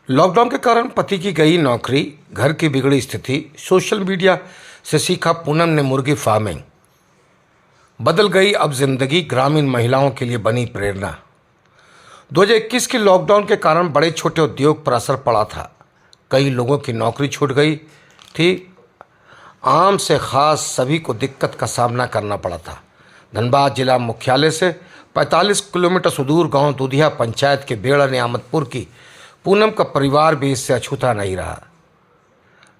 Lockdown के कारण पति की गई नौकरी, घर की बिगड़ी स्थिति, सोशल मीडिया से सीखा पूनम ने मुर्गी फार्मिंग। बदल गई अब जिंदगी, ग्रामीण महिलाओं के लिए बनी प्रेरणा। 2021 के लॉकडाउन के कारण बड़े छोटे उद्योग पर असर पड़ा था। कई लोगों की नौकरी छूट गई थी। आम से खास सभी को दिक्कत का सामना करना पड़ा था। धनबाद जिला मुख्यालय से 45 किलोमीटर सुदूर गांव दूधिया पंचायत के बेड़ा नियामतपुर की पूनम का परिवार भी इससे अछूता नहीं रहा।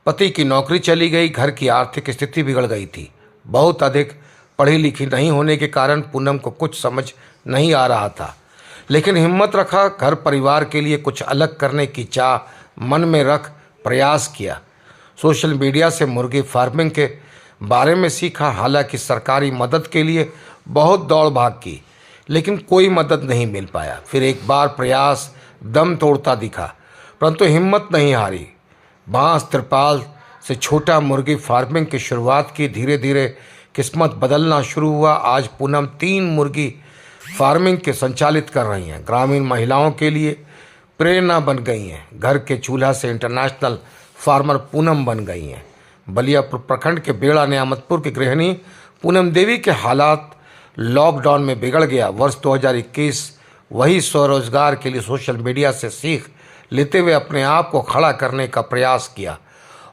पति की नौकरी चली गई, घर की आर्थिक स्थिति बिगड़ गई थी। बहुत अधिक पढ़ी लिखी नहीं होने के कारण पूनम को कुछ समझ नहीं आ रहा था, लेकिन हिम्मत रखा, घर परिवार के लिए कुछ अलग करने की चाह मन में रख प्रयास किया। सोशल मीडिया से मुर्गी फार्मिंग के बारे में सीखा। हालांकि सरकारी मदद के लिए बहुत दौड़ भाग की, लेकिन कोई मदद नहीं मिल पाया। फिर एक बार प्रयास दम तोड़ता दिखा, परंतु हिम्मत नहीं हारी। बांस तिरपाल से छोटा मुर्गी फार्मिंग की शुरुआत की। धीरे धीरे किस्मत बदलना शुरू हुआ। आज पूनम 3 मुर्गी फार्मिंग के संचालित कर रही हैं। ग्रामीण महिलाओं के लिए प्रेरणा बन गई हैं। घर के चूल्हा से इंटरनेशनल फार्मर पूनम बन गई हैं। बलियापुर प्रखंड के बेड़ा नियामतपुर की गृहिणी पूनम देवी के हालात लॉकडाउन में बिगड़ गया। वर्ष 2021 वही स्वरोजगार के लिए सोशल मीडिया से सीख लेते हुए अपने आप को खड़ा करने का प्रयास किया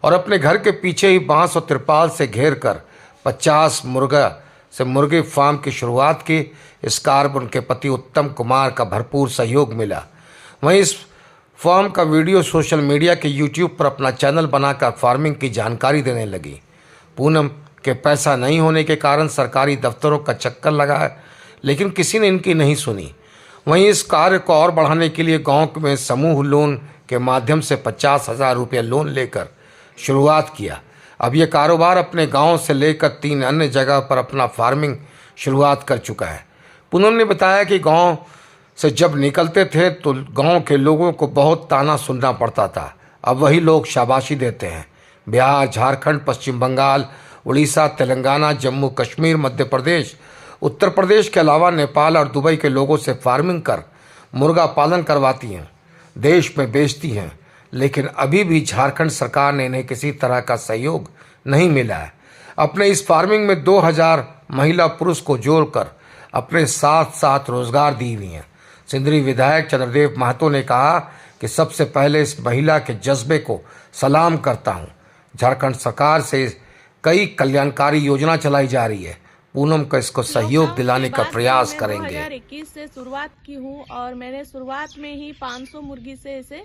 और अपने घर के पीछे ही बांस और तिरपाल से घेर कर 50 मुर्गी फार्म की शुरुआत की। इस कार्य में उनके पति उत्तम कुमार का भरपूर सहयोग मिला। वहीं इस फार्म का वीडियो सोशल मीडिया के यूट्यूब पर अपना चैनल बनाकर फार्मिंग की जानकारी देने लगी। पूनम के पैसा नहीं होने के कारण सरकारी दफ्तरों का चक्कर लगाया, लेकिन किसी ने इनकी नहीं सुनी। वहीं इस कार्य को और बढ़ाने के लिए गांव में समूह लोन के माध्यम से 50,000 रुपये लोन लेकर शुरुआत किया। अब ये कारोबार अपने गांव से लेकर 3 अन्य जगह पर अपना फार्मिंग शुरुआत कर चुका है। पूनम ने बताया कि गांव से जब निकलते थे तो गांव के लोगों को बहुत ताना सुनना पड़ता था। अब वही लोग शाबाशी देते हैं। बिहार, झारखंड, पश्चिम बंगाल, उड़ीसा, तेलंगाना, जम्मू कश्मीर, मध्य प्रदेश, उत्तर प्रदेश के अलावा नेपाल और दुबई के लोगों से फार्मिंग कर मुर्गा पालन करवाती हैं, देश में बेचती हैं। लेकिन अभी भी झारखंड सरकार ने इन्हें किसी तरह का सहयोग नहीं मिला है। अपने इस फार्मिंग में 2000 महिला पुरुष को जोड़कर अपने साथ साथ रोजगार दी हुई हैं। सिंदरी विधायक चंद्रदेव महतो ने कहा कि सबसे पहले इस महिला के जज्बे को सलाम करता हूं। झारखंड सरकार से कई कल्याणकारी योजना चलाई जा रही है। पूनम को इसको सहयोग दिलाने का प्रयास करेंगे। 2021 से शुरुआत की हूँ और मैंने शुरुआत में ही 500 मुर्गी से इसे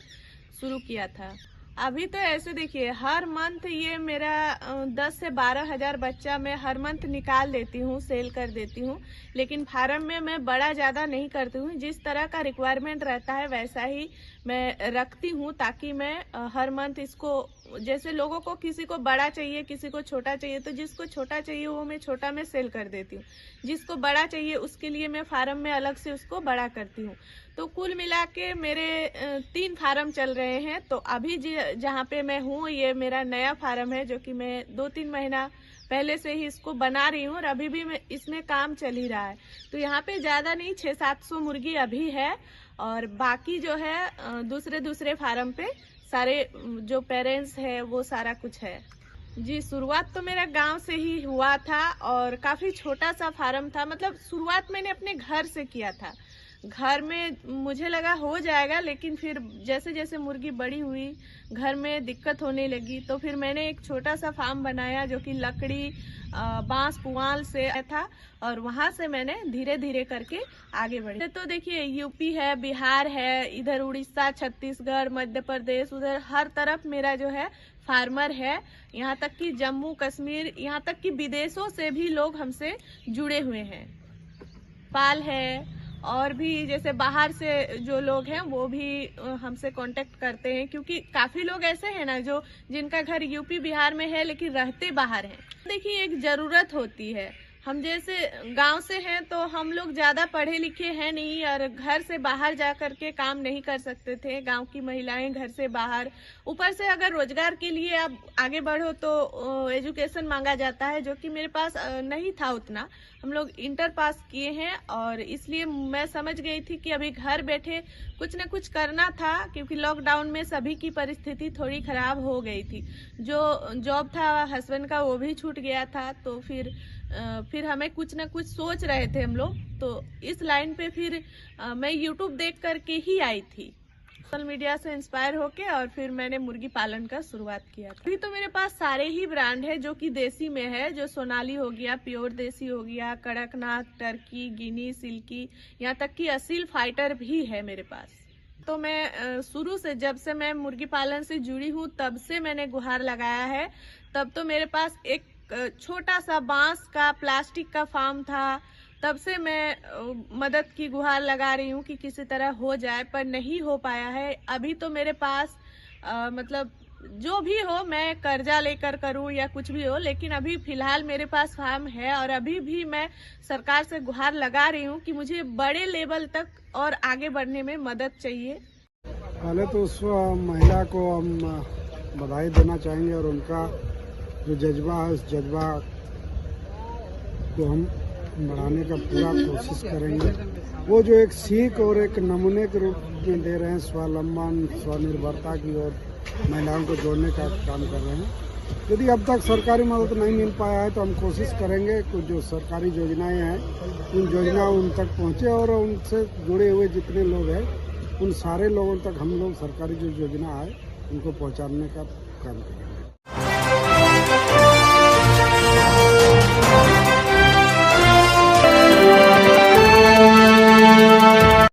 शुरू किया था। अभी तो ऐसे देखिए, हर मंथ ये मेरा 10 से 12 हजार बच्चा मैं हर मंथ निकाल देती हूँ, सेल कर देती हूँ। लेकिन फार्म में मैं बड़ा ज्यादा नहीं करती हूँ। जिस तरह का रिक्वायरमेंट रहता है वैसा ही मैं रखती हूँ, ताकि मैं हर मंथ इसको, जैसे लोगों को किसी को बड़ा चाहिए, किसी को छोटा चाहिए, तो जिसको छोटा चाहिए वो मैं छोटा में सेल कर देती हूँ। जिसको बड़ा चाहिए उसके लिए मैं फार्म में अलग से उसको बड़ा करती हूँ। तो कुल मिला के मेरे 3 फार्म चल रहे हैं। तो अभी जहाँ पे मैं हूँ ये मेरा नया फार्म है, जो कि मैं 2-3 महीना पहले से ही इसको बना रही हूँ और अभी भी मैं इसमें काम चल ही रहा है। तो यहाँ पे ज्यादा नहीं, 600-700 मुर्गी अभी है और बाकी जो है दूसरे फार्म पे सारे जो पेरेंट्स है वो सारा कुछ है। जी, शुरुआत तो मेरा गांव से ही हुआ था और काफी छोटा सा फार्म था। मतलब शुरुआत मैंने अपने घर से किया था। घर में मुझे लगा हो जाएगा, लेकिन फिर जैसे जैसे मुर्गी बड़ी हुई, घर में दिक्कत होने लगी, तो फिर मैंने एक छोटा सा फार्म बनाया जो कि लकड़ी, बांस, पुआल से था और वहां से मैंने धीरे धीरे करके आगे बढ़ी। तो देखिए, यूपी है, बिहार है, इधर उड़ीसा, छत्तीसगढ़, मध्य प्रदेश, उधर हर तरफ मेरा जो है फार्मर है। यहाँ तक कि जम्मू कश्मीर, यहाँ तक कि विदेशों से भी लोग हमसे जुड़े हुए हैं। पाल है और भी जैसे बाहर से जो लोग हैं वो भी हमसे कांटेक्ट करते हैं, क्योंकि काफी लोग ऐसे हैं ना जिनका घर यूपी बिहार में है लेकिन रहते बाहर हैं। देखिए, एक जरूरत होती है, हम जैसे गांव से हैं तो हम लोग ज्यादा पढ़े लिखे हैं नहीं और घर से बाहर जा करके काम नहीं कर सकते थे। गांव की महिलाएं घर से बाहर, ऊपर से अगर रोजगार के लिए आप आगे बढ़ो तो एजुकेशन मांगा जाता है, जो कि मेरे पास नहीं था उतना। हम लोग इंटर पास किए हैं और इसलिए मैं समझ गई थी कि अभी घर बैठे कुछ न कुछ करना था, क्योंकि लॉकडाउन में सभी की परिस्थिति थोड़ी खराब हो गई थी। जो जॉब था हस्बैंड का वो भी छूट गया था, तो फिर हमें कुछ ना कुछ सोच रहे थे हम लोग। तो इस लाइन पे फिर मैं यूट्यूब देख करके ही आई थी, सोशल मीडिया से इंस्पायर होके, और फिर मैंने मुर्गी पालन का शुरुआत किया। अभी तो मेरे पास सारे ही ब्रांड है जो कि देसी में है, जो सोनाली हो गया, प्योर देसी हो गया, कड़कनाथ, टर्की, गिनी, सिल्की, यहाँ तक कि असील फाइटर भी है मेरे पास। तो मैं शुरू से, जब से मैं मुर्गी पालन से जुड़ी हूँ तब से मैंने गुहार लगाया है। तब तो मेरे पास एक छोटा सा बांस का प्लास्टिक का फार्म था, तब से मैं मदद की गुहार लगा रही हूँ कि किसी तरह हो जाए, पर नहीं हो पाया है। अभी तो मेरे पास मतलब जो भी हो, मैं कर्जा लेकर करूँ या कुछ भी हो, लेकिन अभी फिलहाल मेरे पास फार्म है और अभी भी मैं सरकार से गुहार लगा रही हूँ कि मुझे बड़े लेवल तक और आगे बढ़ने में मदद चाहिए। पहले तो उस महिला को हम बधाई देना चाहेंगे और उनका जो जज्बा है उस जज्बा को हम बढ़ाने का पूरा कोशिश करेंगे। वो जो एक सीख और एक नमूने के रूप में दे रहे हैं, स्वावलंबन, स्वनिर्भरता की ओर महिलाओं को जोड़ने का काम कर रहे हैं। यदि अब तक सरकारी मदद नहीं मिल पाया है तो हम कोशिश करेंगे कि जो सरकारी योजनाएं हैं उन योजनाओं उन तक पहुँचे और उनसे जुड़े हुए जितने लोग हैं उन सारे लोगों तक हम लोग सरकारी जो योजना है उनको पहुँचाने का काम करेंगे।